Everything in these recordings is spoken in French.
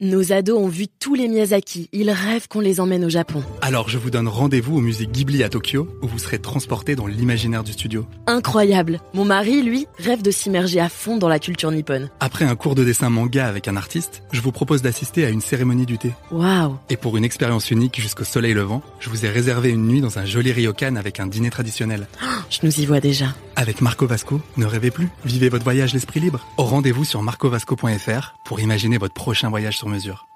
Nos ados ont vu tous les Miyazaki. Ils rêvent qu'on les emmène au Japon. Alors je vous donne rendez-vous au musée Ghibli à Tokyo, où vous serez transportés dans l'imaginaire du studio. Incroyable. Mon mari, lui, rêve de s'immerger à fond dans la culture nippone. Après un cours de dessin manga avec un artiste, je vous propose d'assister à une cérémonie du thé. Waouh. Et pour une expérience unique jusqu'au soleil levant, je vous ai réservé une nuit dans un joli ryokan avec un dîner traditionnel. Je nous y vois déjà. Avec Marco Vasco, ne rêvez plus, vivez votre voyage l'esprit libre. Au rendez-vous sur marcovasco.fr pour imaginer votre prochain voyage sur mesure.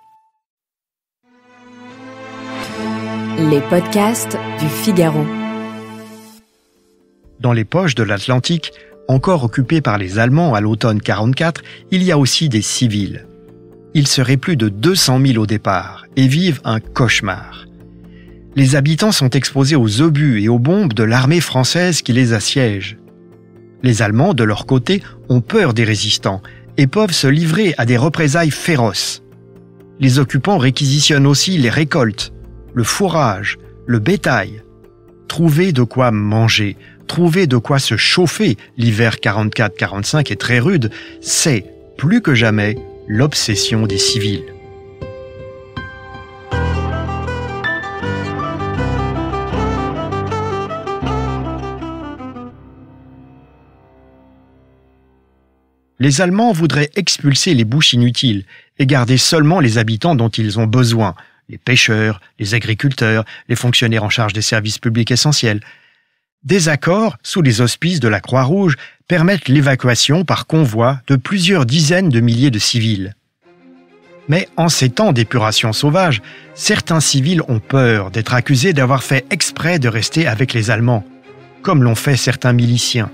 Les podcasts du Figaro. Dans les poches de l'Atlantique, encore occupées par les Allemands à l'automne 1944, il y a aussi des civils. Ils seraient plus de 200 000 au départ et vivent un cauchemar. Les habitants sont exposés aux obus et aux bombes de l'armée française qui les assiège. Les Allemands, de leur côté, ont peur des résistants et peuvent se livrer à des représailles féroces. Les occupants réquisitionnent aussi les récoltes, le fourrage, le bétail. Trouver de quoi manger, trouver de quoi se chauffer, l'hiver 44-45 est très rude, c'est, plus que jamais, l'obsession des civils. Les Allemands voudraient expulser les bouches inutiles et garder seulement les habitants dont ils ont besoin, les pêcheurs, les agriculteurs, les fonctionnaires en charge des services publics essentiels. Des accords, sous les auspices de la Croix-Rouge, permettent l'évacuation par convoi de plusieurs dizaines de milliers de civils. Mais en ces temps d'épuration sauvage, certains civils ont peur d'être accusés d'avoir fait exprès de rester avec les Allemands, comme l'ont fait certains miliciens.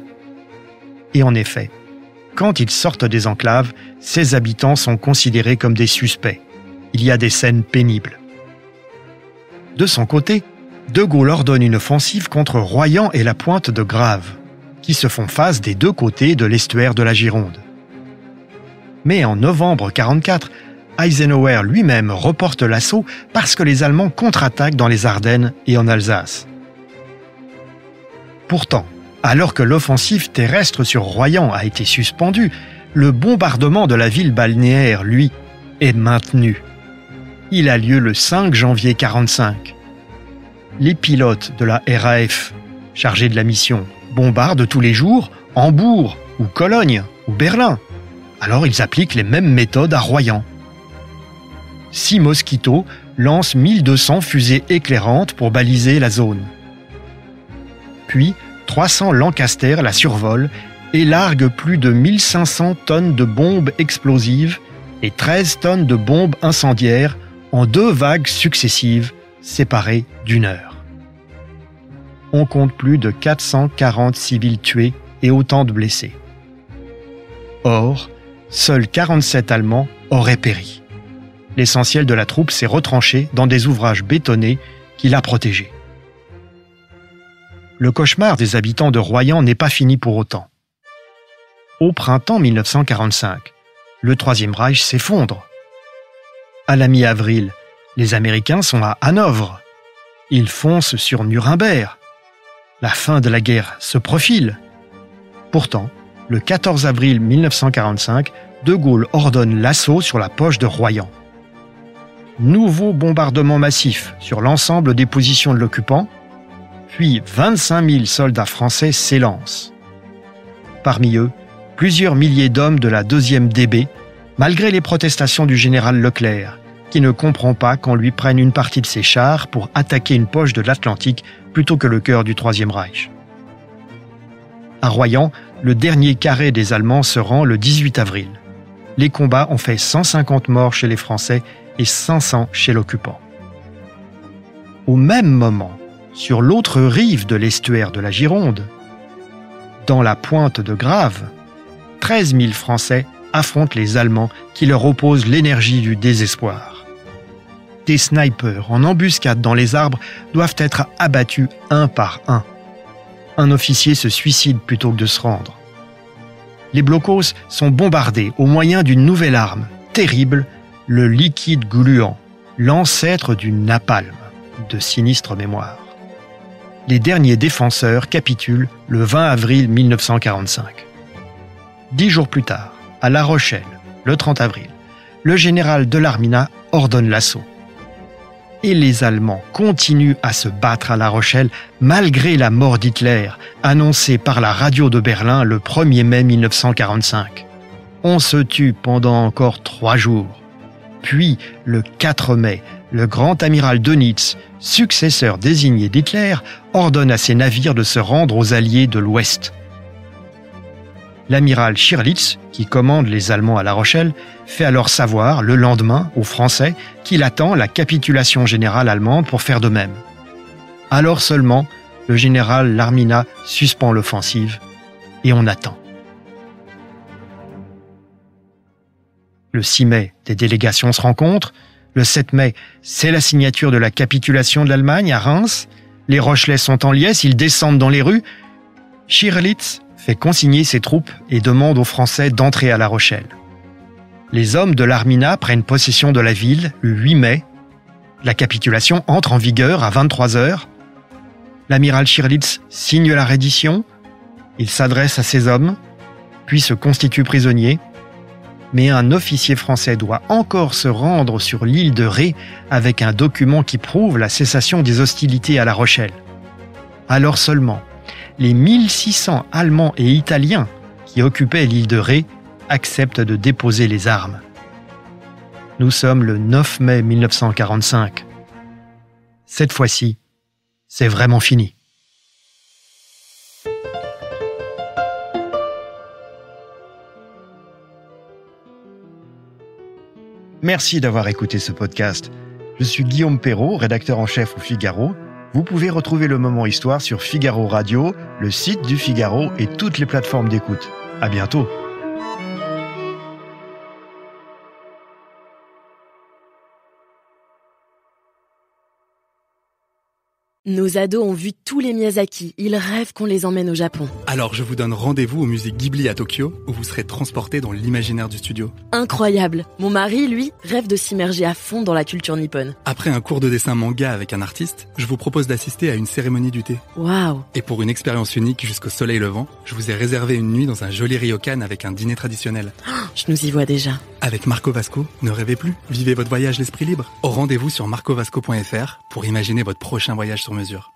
Et en effet, quand ils sortent des enclaves, ces habitants sont considérés comme des suspects. Il y a des scènes pénibles. De son côté, De Gaulle ordonne une offensive contre Royan et la pointe de Grave, qui se font face des deux côtés de l'estuaire de la Gironde. Mais en novembre 1944, Eisenhower lui-même reporte l'assaut parce que les Allemands contre-attaquent dans les Ardennes et en Alsace. Pourtant, alors que l'offensive terrestre sur Royan a été suspendue, le bombardement de la ville balnéaire, lui, est maintenu. Il a lieu le 5 janvier 1945. Les pilotes de la RAF, chargés de la mission, bombardent tous les jours Hambourg ou Cologne ou Berlin. Alors ils appliquent les mêmes méthodes à Royan. 6 Mosquito lancent 1200 fusées éclairantes pour baliser la zone. Puis, 300 Lancaster la survolent et larguent plus de 1500 tonnes de bombes explosives et 13 tonnes de bombes incendiaires en 2 vagues successives, séparées d'1 heure. On compte plus de 440 civils tués et autant de blessés. Or, seuls 47 Allemands auraient péri. L'essentiel de la troupe s'est retranché dans des ouvrages bétonnés qui l'a protégé. Le cauchemar des habitants de Royan n'est pas fini pour autant. Au printemps 1945, le Troisième Reich s'effondre. À la mi-avril, les Américains sont à Hanovre. Ils foncent sur Nuremberg. La fin de la guerre se profile. Pourtant, le 14 avril 1945, De Gaulle ordonne l'assaut sur la poche de Royan. Nouveau bombardement massif sur l'ensemble des positions de l'occupant, puis 25 000 soldats français s'élancent. Parmi eux, plusieurs milliers d'hommes de la 2e DB, malgré les protestations du général Leclerc, qui ne comprend pas qu'on lui prenne une partie de ses chars pour attaquer une poche de l'Atlantique plutôt que le cœur du Troisième Reich. À Royan, le dernier carré des Allemands se rend le 18 avril. Les combats ont fait 150 morts chez les Français et 500 chez l'occupant. Au même moment, sur l'autre rive de l'estuaire de la Gironde, dans la pointe de Grave, 13 000 Français affrontent les Allemands qui leur opposent l'énergie du désespoir. Des snipers en embuscade dans les arbres doivent être abattus un par un. Un officier se suicide plutôt que de se rendre. Les blocos sont bombardés au moyen d'une nouvelle arme, terrible, le liquide gluant, l'ancêtre du napalm, de sinistre mémoire. Les derniers défenseurs capitulent le 20 avril 1945. 10 jours plus tard, à La Rochelle, le 30 avril, le général de l'Armina ordonne l'assaut. Et les Allemands continuent à se battre à La Rochelle malgré la mort d'Hitler, annoncée par la radio de Berlin le 1er mai 1945. On se tue pendant encore 3 jours. Puis, le 4 mai, le grand amiral Dönitz, successeur désigné d'Hitler, ordonne à ses navires de se rendre aux Alliés de l'Ouest. L'amiral Schirlitz, qui commande les Allemands à La Rochelle, fait alors savoir le lendemain aux Français qu'il attend la capitulation générale allemande pour faire de même. Alors seulement, le général l'Armina suspend l'offensive et on attend. Le 6 mai, des délégations se rencontrent. Le 7 mai, c'est la signature de la capitulation de l'Allemagne à Reims. Les Rochelais sont en liesse, ils descendent dans les rues. Schirlitz fait consigner ses troupes et demande aux Français d'entrer à La Rochelle. Les hommes de l'Armina prennent possession de la ville le 8 mai. La capitulation entre en vigueur à 23h. L'amiral Schirlitz signe la reddition. Il s'adresse à ses hommes, puis se constitue prisonnier. Mais un officier français doit encore se rendre sur l'île de Ré avec un document qui prouve la cessation des hostilités à La Rochelle. Alors seulement, les 1600 Allemands et Italiens qui occupaient l'île de Ré acceptent de déposer les armes. Nous sommes le 9 mai 1945. Cette fois-ci, c'est vraiment fini. Merci d'avoir écouté ce podcast. Je suis Guillaume Perrault, rédacteur en chef au Figaro. Vous pouvez retrouver le Moment Histoire sur Figaro Radio, le site du Figaro et toutes les plateformes d'écoute. À bientôt. Nos ados ont vu tous les Miyazaki. Ils rêvent qu'on les emmène au Japon. Alors je vous donne rendez-vous au musée Ghibli à Tokyo, où vous serez transportés dans l'imaginaire du studio. Incroyable. Mon mari, lui, rêve de s'immerger à fond dans la culture nippone. Après un cours de dessin manga avec un artiste, je vous propose d'assister à une cérémonie du thé. Waouh. Et pour une expérience unique jusqu'au soleil levant, je vous ai réservé une nuit dans un joli ryokan avec un dîner traditionnel. Je nous y vois déjà. Avec Marco Vasco, ne rêvez plus, vivez votre voyage l'esprit libre. Au rendez-vous sur marcovasco.fr pour imaginer votre prochain voyage sur mesure.